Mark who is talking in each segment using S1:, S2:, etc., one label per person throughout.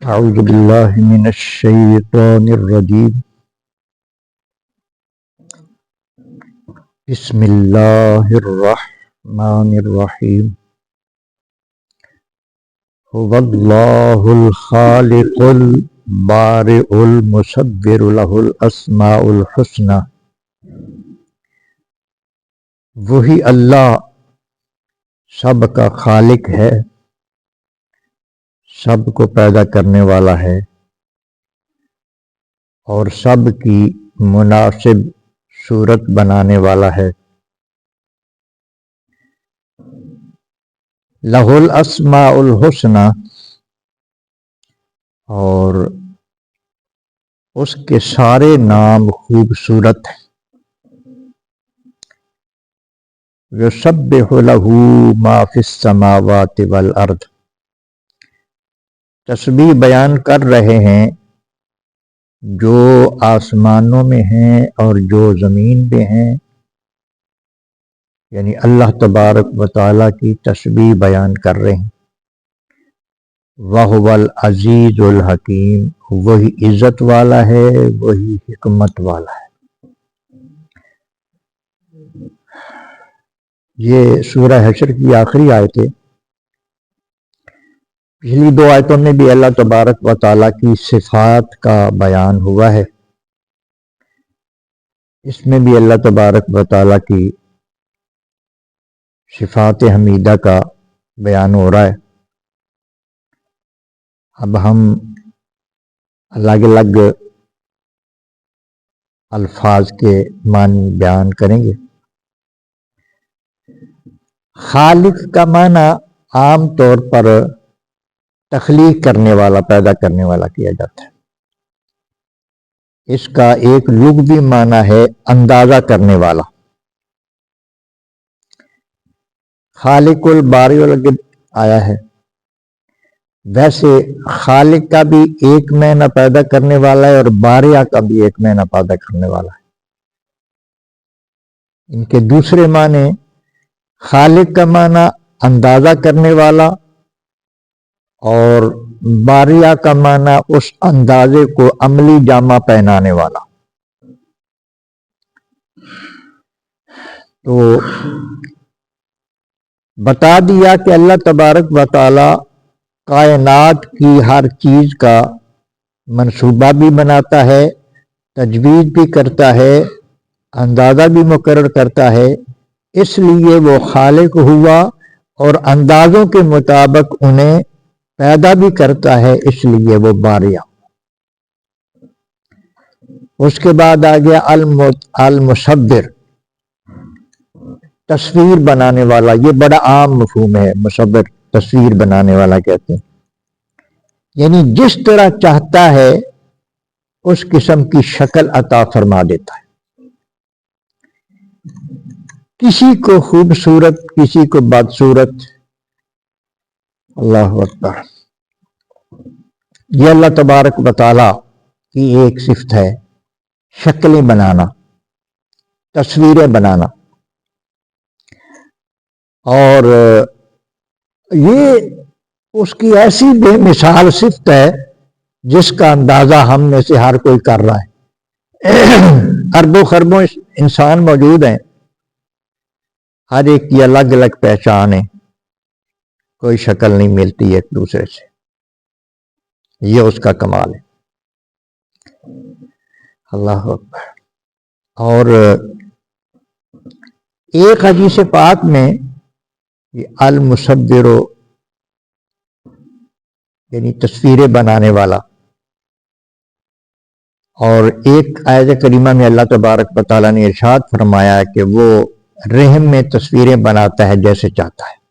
S1: أعوذ بالله من الشيطان الرجيم بسم الله الرحمن الرحيم هو الله الخالق البارئ المصور له الأسماء الحسنى وہی اللہ سب کا خالق ہے، سب کو پیدا کرنے والا ہے اور سب کی مناسب صورت بنانے والا ہے۔ لہ الاسماء الحسنی، اور اس کے سارے نام خوبصورت ہیں۔ یسبح لہ ما فی السماوات والارض، تسبیح بیان کر رہے ہیں جو آسمانوں میں ہیں اور جو زمین پہ ہیں، یعنی اللہ تبارک و تعالیٰ کی تسبیح بیان کر رہے ہیں۔ وَهُوَ الْعَزِيزُ الْحَكِيمُ، وہی عزت والا ہے، وہی حکمت والا ہے۔ یہ سورہ حشر کی آخری آیت ہے۔ پچھلی دو آیتوں میں بھی اللہ تبارک و تعالیٰ کی صفات کا بیان ہوا ہے، اس میں بھی اللہ تبارک و تعالیٰ کی صفات حمیدہ کا بیان ہو رہا ہے۔ اب ہم الگ الگ الفاظ کے معنی بیان کریں گے۔ خالق کا معنی عام طور پر تخلیق کرنے والا، پیدا کرنے والا کیا جاتا ہے۔ اس کا ایک لغوی معنی ہے اندازہ کرنے والا۔ خالق الباری آیا ہے، ویسے خالق کا بھی ایک معنی پیدا کرنے والا ہے اور باریہ کا بھی ایک معنی پیدا کرنے والا ہے۔ ان کے دوسرے معنی، خالق کا معنی اندازہ کرنے والا اور باریہ کا معنی اس اندازے کو عملی جامہ پہنانے والا۔ تو بتا دیا کہ اللہ تبارک و تعالی کائنات کی ہر چیز کا منصوبہ بھی بناتا ہے، تجویز بھی کرتا ہے، اندازہ بھی مقرر کرتا ہے، اس لیے وہ خالق ہوا، اور اندازوں کے مطابق انہیں پیدا بھی کرتا ہے، اس لیے وہ باریہ۔ اس کے بعد آ گیا المصور، تصویر بنانے والا۔ یہ بڑا عام مفہوم ہے، مصور، تصویر بنانے والا کہتے ہیں، یعنی جس طرح چاہتا ہے اس قسم کی شکل عطا فرما دیتا ہے، کسی کو خوبصورت، کسی کو بدصورت۔ اللہ اکبر۔ یہ اللہ تبارک و تعالی کی ایک صفت ہے، شکلیں بنانا، تصویریں بنانا۔ اور یہ اس کی ایسی بے مثال صفت ہے جس کا اندازہ ہم میں سے ہر کوئی کر رہا ہے۔ اربوں خربوں انسان موجود ہیں، ہر ایک کی الگ الگ پہچان ہے، کوئی شکل نہیں ملتی ایک دوسرے سے، یہ اس کا کمال ہے۔ اللہ اکبر۔ اور ایک حدیث پاک میں یہ المصور، یعنی تصویریں بنانے والا، اور ایک آیت کریمہ میں اللہ تبارک و تعالیٰ نے ارشاد فرمایا کہ وہ رحم میں تصویریں بناتا ہے جیسے چاہتا ہے۔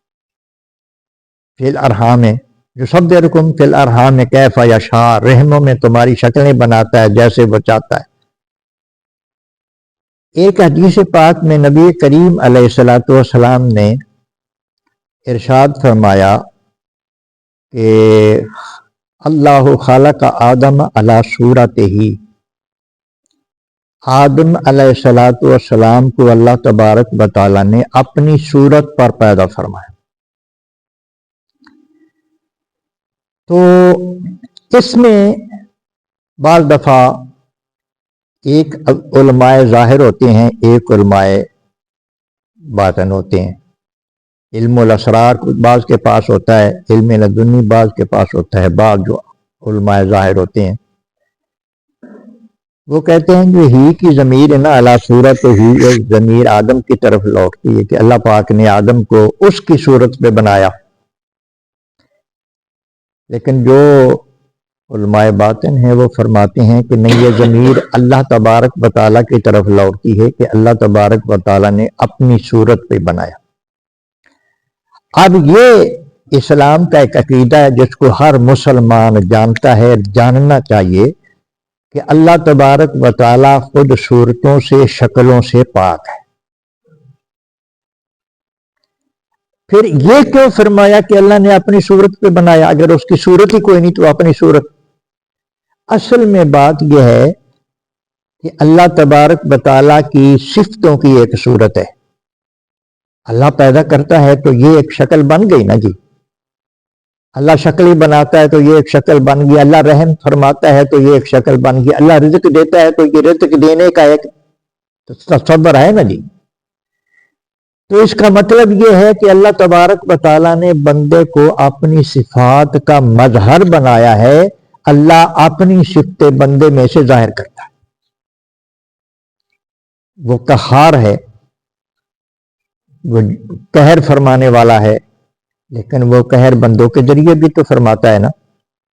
S1: فی الارحام میں یصورکم فی الارحام کیف یشاء، رحموں میں تمہاری شکلیں بناتا ہے جیسے وہ چاہتا ہے۔ ایک حدیث پاک میں نبی کریم علیہ السلام نے ارشاد فرمایا کہ اللہ خلق آدم علی صورتہ، آدم علیہ السلام کو اللہ تبارک و تعالیٰ نے اپنی صورت پر پیدا فرمایا۔ تو اس میں بعض دفعہ ایک علماء ظاہر ہوتے ہیں، ایک علماء باطن ہوتے ہیں۔ علم الاسرار بعض کے پاس ہوتا ہے، علم لدنی بعض کے پاس ہوتا ہے۔ بعض جو علماء ظاہر ہوتے ہیں وہ کہتے ہیں جو ہی کی ضمیر ہے نا، اعلیٰ صورت ہی ایک ضمیر آدم کی طرف لوٹتی ہے کہ اللہ پاک نے آدم کو اس کی صورت پہ بنایا۔ لیکن جو علماء باطن ہیں وہ فرماتے ہیں کہ نہیں، یہ ضمیر اللہ تبارک و تعالیٰ کی طرف لوٹتی ہے کہ اللہ تبارک و تعالیٰ نے اپنی صورت پہ بنایا۔ اب یہ اسلام کا ایک عقیدہ ہے جس کو ہر مسلمان جانتا ہے، جاننا چاہیے کہ اللہ تبارک و تعالیٰ خود صورتوں سے، شکلوں سے پاک ہے۔ پھر یہ کیوں فرمایا کہ اللہ نے اپنی صورت پہ بنایا؟ اگر اس کی صورت ہی کوئی نہیں تو اپنی صورت۔ اصل میں بات یہ ہے کہ اللہ تبارک و تعالیٰ کی صفتوں کی ایک صورت ہے۔ اللہ پیدا کرتا ہے تو یہ ایک شکل بن گئی نا جی، اللہ شکل ہی بناتا ہے تو یہ ایک شکل بن گئی، اللہ رحم فرماتا ہے تو یہ ایک شکل بن گئی، اللہ رزق دیتا ہے تو یہ رزق دینے کا ایک تصور ہے نا جی۔ تو اس کا مطلب یہ ہے کہ اللہ تبارک و تعالیٰ نے بندے کو اپنی صفات کا مظہر بنایا ہے۔ اللہ اپنی صفتیں بندے میں سے ظاہر کرتا ہے۔ وہ قہار ہے، وہ قہر فرمانے والا ہے، لیکن وہ قہر بندوں کے ذریعے بھی تو فرماتا ہے نا،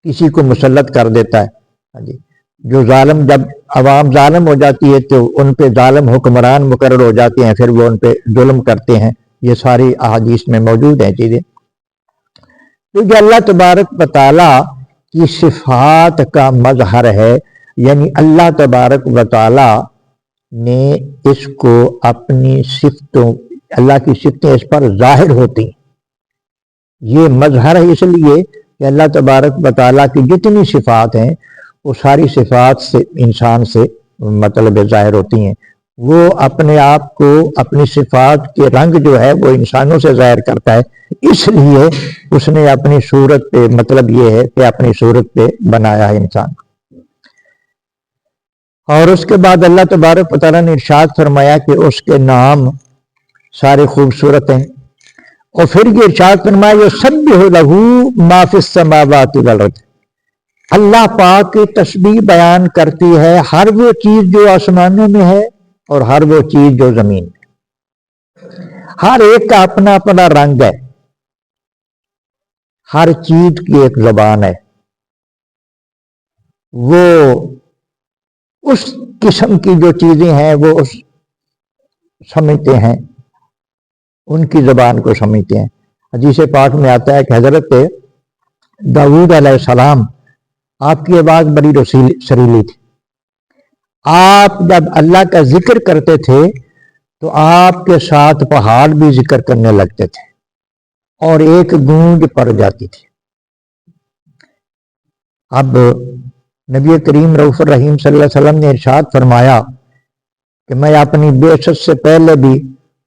S1: کسی کو مسلط کر دیتا ہے۔ جو ظالم، جب عوام ظالم ہو جاتی ہے تو ان پہ ظالم حکمران مقرر ہو جاتے ہیں، پھر وہ ان پہ ظلم کرتے ہیں۔ یہ ساری احادیث میں موجود ہیں چیزیں۔ تو یہ اللہ تبارک و تعالیٰ کی صفات کا مظہر ہے، یعنی اللہ تبارک و تعالیٰ نے اس کو اپنی صفتوں، اللہ کی صفتیں اس پر ظاہر ہوتی ہیں۔ یہ مظہر ہے اس لیے کہ اللہ تبارک و تعالیٰ کی جتنی صفات ہیں وہ ساری صفات سے انسان سے مطلب ظاہر ہوتی ہیں۔ وہ اپنے آپ کو، اپنی صفات کے رنگ جو ہے وہ انسانوں سے ظاہر کرتا ہے، اس لیے اس نے اپنی صورت پہ، مطلب یہ ہے کہ اپنی صورت پہ بنایا ہے انسان۔ اور اس کے بعد اللہ تبارک و تعالیٰ نے ارشاد فرمایا کہ اس کے نام سارے خوبصورت ہیں، اور پھر یہ ارشاد فرمایا یسبح لہ ما فی السماوات والارض، اللہ پاک کی تسبیح بیان کرتی ہے ہر وہ چیز جو آسمانوں میں ہے اور ہر وہ چیز جو زمین میں۔ ہر ایک کا اپنا اپنا رنگ ہے، ہر چیز کی ایک زبان ہے، وہ اس قسم کی جو چیزیں ہیں وہ اس سمجھتے ہیں، ان کی زبان کو سمجھتے ہیں۔ حدیث پاک میں آتا ہے کہ حضرت داؤد علیہ السلام، آپ کی آواز بڑی سریلی تھی، آپ جب اللہ کا ذکر کرتے تھے تو آپ کے ساتھ پہاڑ بھی ذکر کرنے لگتے تھے اور ایک گونج پڑ جاتی تھی۔ اب نبی کریم رؤوف الرحیم صلی اللہ علیہ وسلم نے ارشاد فرمایا کہ میں اپنی بعثت سے پہلے بھی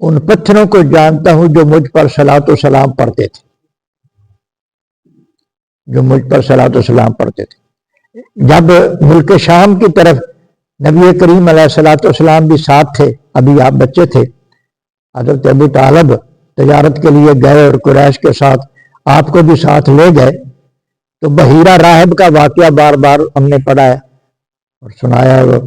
S1: ان پتھروں کو جانتا ہوں جو مجھ پر صلاۃ و سلام پڑھتے تھے، جو مجھ پر صلاۃ و سلام پڑھتے تھے۔ جب ملک شام کی طرف نبی کریم علیہ الصلوۃ والسلام بھی ساتھ تھے، ابھی آپ بچے تھے، حضرت ابو طالب تجارت کے لیے گئے اور قریش کے ساتھ آپ کو بھی ساتھ لے گئے، تو بحیرہ راہب کا واقعہ بار بار ہم نے پڑھا ہے اور سنایا ہے۔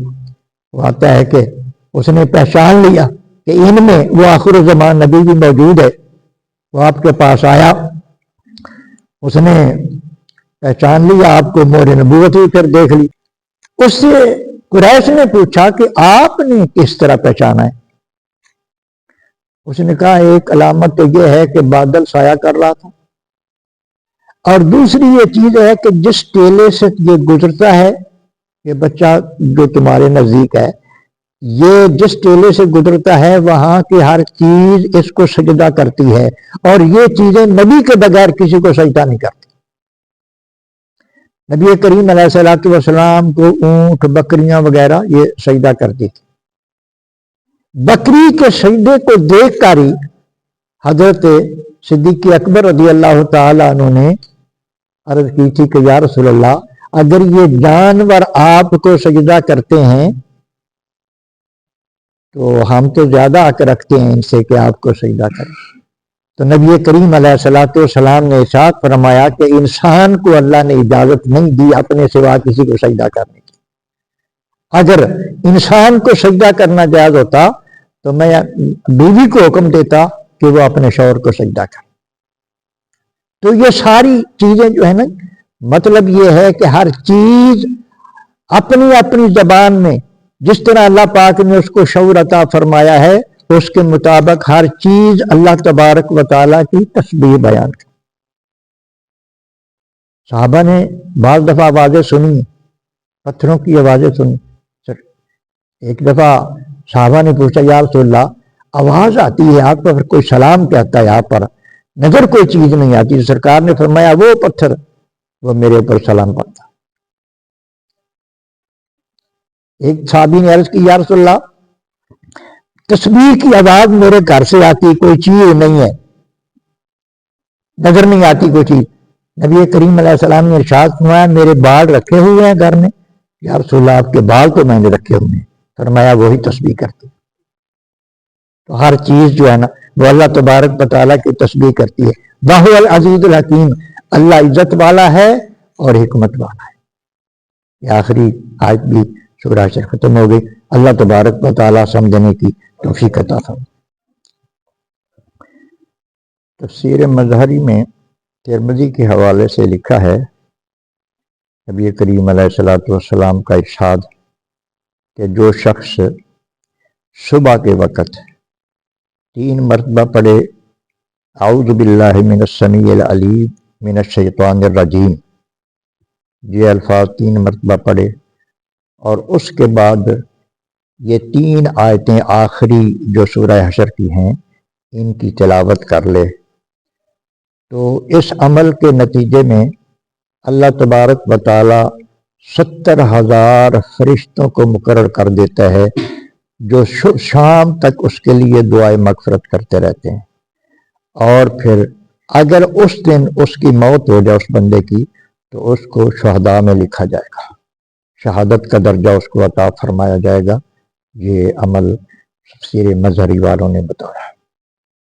S1: وہ آتا ہے کہ اس نے پہچان لیا کہ ان میں وہ آخر الزمان نبی بھی موجود ہے۔ وہ آپ کے پاس آیا، اس نے پہچان لیا آپ کو، مہر نبوت بھی پھر دیکھ لی۔ اس سے قریش نے پوچھا کہ آپ نے کس طرح پہچانا ہے؟ اس نے کہا ایک علامت تو یہ ہے کہ بادل سایہ کر رہا تھا، اور دوسری یہ چیز ہے کہ جس ٹیلے سے یہ گزرتا ہے، یہ بچہ جو تمہارے نزدیک ہے، یہ جس ٹیلے سے گزرتا ہے وہاں کی ہر چیز اس کو سجدہ کرتی ہے، اور یہ چیزیں نبی کے بغیر کسی کو سجدہ نہیں کرتی۔ نبی کریم علیہ الصلوۃ والسلام کو اونٹ، بکریاں وغیرہ یہ سجدہ کرتی تھی۔ بکری کے سجدے کو دیکھ کر ہی حضرت صدیق اکبر رضی اللہ تعالیٰ عنہ نے عرض کی تھی کہ یا رسول اللہ، اگر یہ جانور آپ کو سجدہ کرتے ہیں تو ہم تو زیادہ حق رکھتے ہیں ان سے کہ آپ کو سجدہ کریں. تو نبی کریم علیہ الصلوۃ والسلام نے ارشاد فرمایا کہ انسان کو اللہ نے اجازت نہیں دی اپنے سوا کسی کو سجدہ کرنے کی. اگر انسان کو سجدہ کرنا جائز ہوتا تو میں بیوی کو حکم دیتا کہ وہ اپنے شوہر کو سجدہ کرے. تو یہ ساری چیزیں جو ہے نا، مطلب یہ ہے کہ ہر چیز اپنی اپنی زبان میں جس طرح اللہ پاک نے اس کو شعور عطا فرمایا ہے اس کے مطابق ہر چیز اللہ تبارک و تعالیٰ کی تسبیح بیان کی. صحابہ نے بعض دفعہ آوازیں سنی، پتھروں کی آوازیں سنی. ایک دفعہ صحابہ نے پوچھا یا رسول اللہ آواز آتی ہے آپ پر، کوئی سلام کہتا ہے آپ پر، نظر کوئی چیز نہیں آتی. سرکار نے فرمایا وہ پتھر وہ میرے اوپر سلام پڑتا. ایک صحابی نے عرض کی یا رسول اللہ تسبیح کی آواز میرے گھر سے آتی، کوئی چیز نہیں ہے، نظر نہیں آتی کوئی چیز. نبی کریم علیہ السلام نے ارشاد فرمایا میرے بال رکھے ہوئے ہیں گھر میں. یا رسول اللہ آپ کے بال تو میں نے رکھے ہوئے ہیں. فرمایا وہی تسبیح کرتے. تو ہر چیز جو ہے نا وہ اللہ تبارک و تعالیٰ کی تسبیح کرتی ہے. وَهُوَ الْعَزِيزُ الْحَكِيمُ، اللہ عزت والا ہے اور حکمت والا ہے. یہ آخری آیت بھی سورہ سے ختم ہو گئی. اللہ تبارک و تعالیٰ سمجھنے کی توفیق عطا فرمائے. تفسیر مظہری میں ترمذی کے حوالے سے لکھا ہے نبی کریم علیہ الصلوۃ والسلام کا ارشاد کہ جو شخص صبح کے وقت 3 مرتبہ پڑھے اعوذ باللہ من السمیع العلیم من الشیطان الرجیم، یہ الفاظ 3 مرتبہ پڑھے اور اس کے بعد یہ 3 آیتیں آخری جو سورہ حشر کی ہیں ان کی تلاوت کر لے تو اس عمل کے نتیجے میں اللہ تبارک و تعالی 70,000 فرشتوں کو مقرر کر دیتا ہے جو شام تک اس کے لیے دعائے مغفرت کرتے رہتے ہیں. اور پھر اگر اس دن اس کی موت ہو جائے اس بندے کی تو اس کو شہداء میں لکھا جائے گا، شہادت کا درجہ اس کو عطا فرمایا جائے گا. یہ عمل تفسیر مظہری والوں نے بتایا.